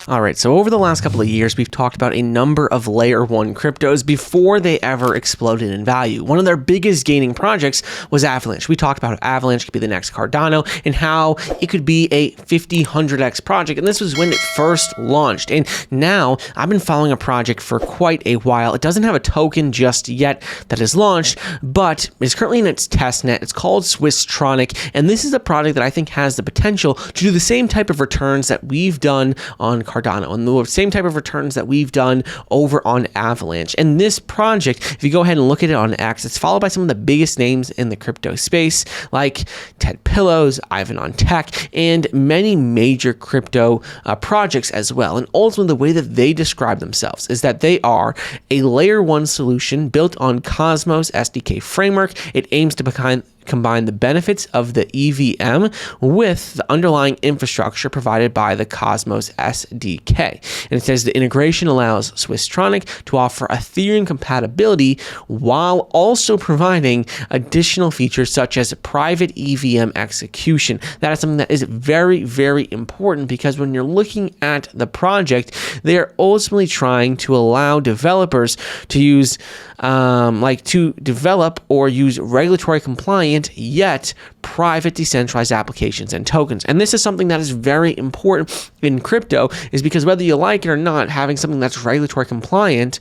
All right, so over the last couple of years, we've talked about a number of layer 1 cryptos before they ever exploded in value. One of their biggest gaining projects was Avalanche. We talked about how Avalanche could be the next Cardano and how it could be a 50-100x project, and this was when it first launched. And now I've been following a project for quite a while. It doesn't have a token just yet that is launched, but it's currently in its testnet. It's called Swisstronik, and this is a project that I think has the potential to do the same type of returns that we've done on Cardano and the same type of returns that we've done over on Avalanche. And this project, if you go ahead and look at it on X, it's followed by some of the biggest names in the crypto space, like Ted Pillows, Ivan on Tech, and many major crypto projects as well. And ultimately, the way that they describe themselves is that they are a layer 1 solution built on Cosmos SDK framework. It aims to combine the benefits of the EVM with the underlying infrastructure provided by the Cosmos SDK. And it says the integration allows Swisstronik to offer Ethereum compatibility while also providing additional features such as private EVM execution. That is something that is very, very important because when you're looking at the project, they are ultimately trying to allow developers to use to develop or use regulatory compliant yet private decentralized applications and tokens. And this is something that is very important in crypto, is because whether you like it or not, having something that's regulatory compliant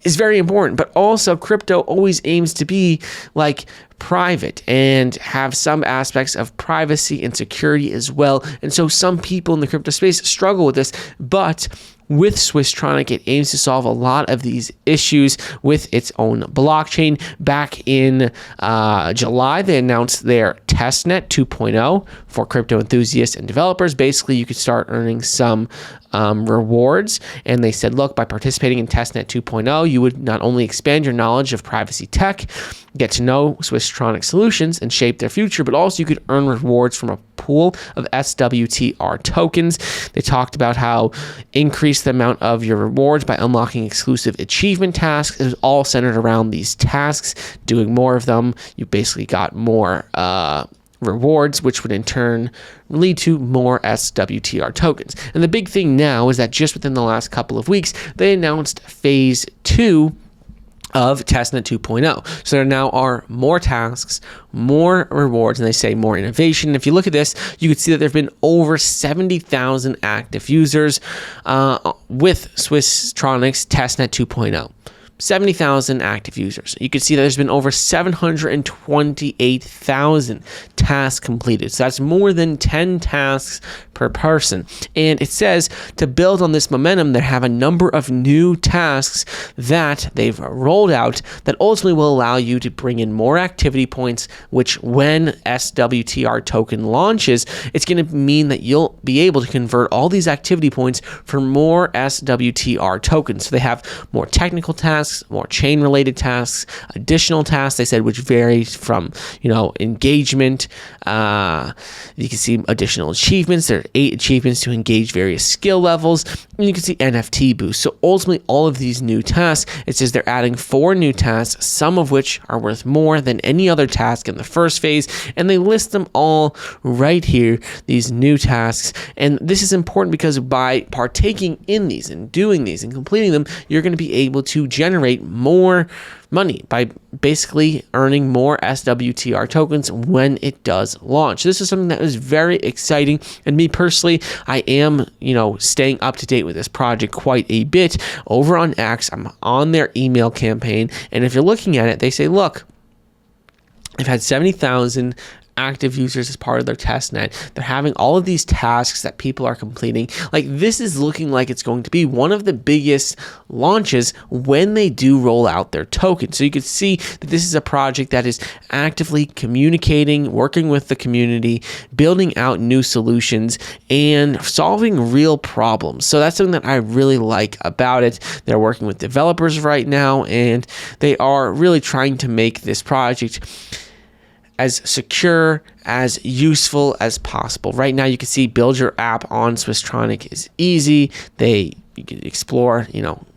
is very important. But also crypto always aims to be like private and have some aspects of privacy and security as well. And so some people in the crypto space struggle with this, but with Swisstronik, it aims to solve a lot of these issues with its own blockchain. Back in July, they announced their testnet 2.0 for crypto enthusiasts and developers. Basically, you could start earning some rewards. And they said, look, by participating in testnet 2.0, you would not only expand your knowledge of privacy tech, get to know Swisstronik solutions and shape their future, but also you could earn rewards from a pool of SWTR tokens. They talked about how increase the amount of your rewards by unlocking exclusive achievement tasks. It was all centered around these tasks. Doing more of them, you basically got more rewards, which would in turn lead to more SWTR tokens. And the big thing now is that just within the last couple of weeks, they announced phase 2 of testnet 2.0. So there now are more tasks, more rewards, and they say more innovation. If you look at this, you can see that there have been over 70,000 active users with Swisstronik's testnet 2.0. 70,000 active users. You can see that there's been over 728,000 tasks completed. So that's more than 10 tasks per person. And it says to build on this momentum, they have a number of new tasks that they've rolled out that ultimately will allow you to bring in more activity points, which when SWTR token launches, it's going to mean that you'll be able to convert all these activity points for more SWTR tokens. So they have more technical tasks, more chain related tasks, additional tasks, they said, which varies from, engagement. You can see additional achievements. There are 8 achievements to engage various skill levels. And you can see NFT boosts. So ultimately, all of these new tasks, it says they're adding 4 new tasks, some of which are worth more than any other task in the first phase. And they list them all right here, these new tasks. And this is important because by partaking in these and doing these and completing them, you're going to be able to generate more money by basically earning more SWTR tokens when it does launch. This is something that is very exciting, and me personally, I am, staying up to date with this project quite a bit over on X. I'm on their email campaign, and if you're looking at it, they say, look, I've had 70,000 active users as part of their testnet. They're having all of these tasks that people are completing. Like, this is looking like it's going to be one of the biggest launches when they do roll out their token. So you can see that this is a project that is actively communicating, working with the community, building out new solutions, and solving real problems. So that's something that I really like about it. They're working with developers right now, and they are really trying to make this project as secure, as useful as possible. Right now, you can see build your app on Swisstronik is easy. You can explore,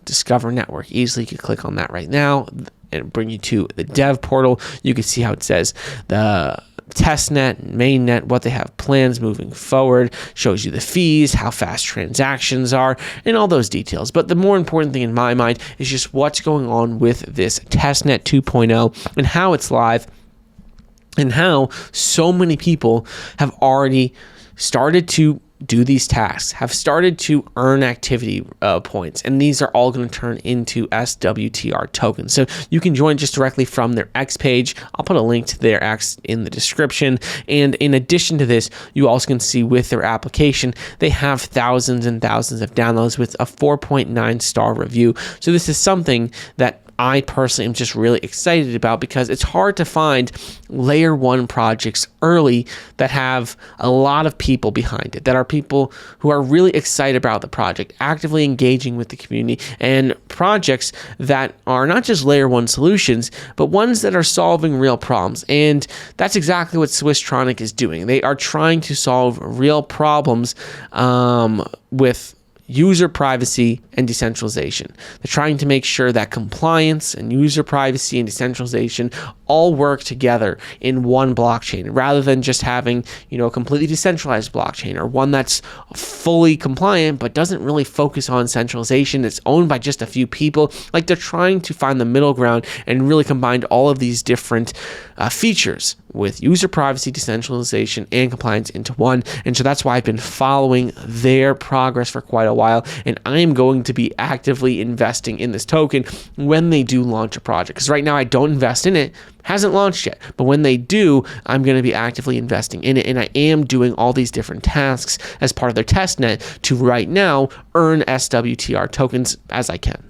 discover network easily. You can click on that right now and bring you to the dev portal. You can see how it says the testnet and mainnet, what they have plans moving forward, shows you the fees, how fast transactions are, and all those details. But the more important thing in my mind is just what's going on with this testnet 2.0 and how it's live, and how so many people have already started to do these tasks, have started to earn activity points, and these are all going to turn into SWTR tokens. So you can join just directly from their X page. I'll put a link to their X in the description. And in addition to this, you also can see with their application, they have thousands and thousands of downloads with a 4.9 star review. So this is something that I personally am just really excited about, because it's hard to find layer one projects early that have a lot of people behind it, that are people who are really excited about the project, actively engaging with the community, and projects that are not just layer one solutions, but ones that are solving real problems. And that's exactly what Swisstronik is doing. They are trying to solve real problems with user privacy and decentralization. They're trying to make sure that compliance and user privacy and decentralization all work together in one blockchain, rather than just having, a completely decentralized blockchain, or one that's fully compliant but doesn't really focus on centralization. It's owned by just a few people. Like, they're trying to find the middle ground and really combine all of these different features with user privacy, decentralization, and compliance into one. And so that's why I've been following their progress for quite a while, and I am going to be actively investing in this token when they do launch a project. Because right now I don't invest in it, hasn't launched yet, but when they do, I'm going to be actively investing in it, and I am doing all these different tasks as part of their testnet to right now earn SWTR tokens as I can.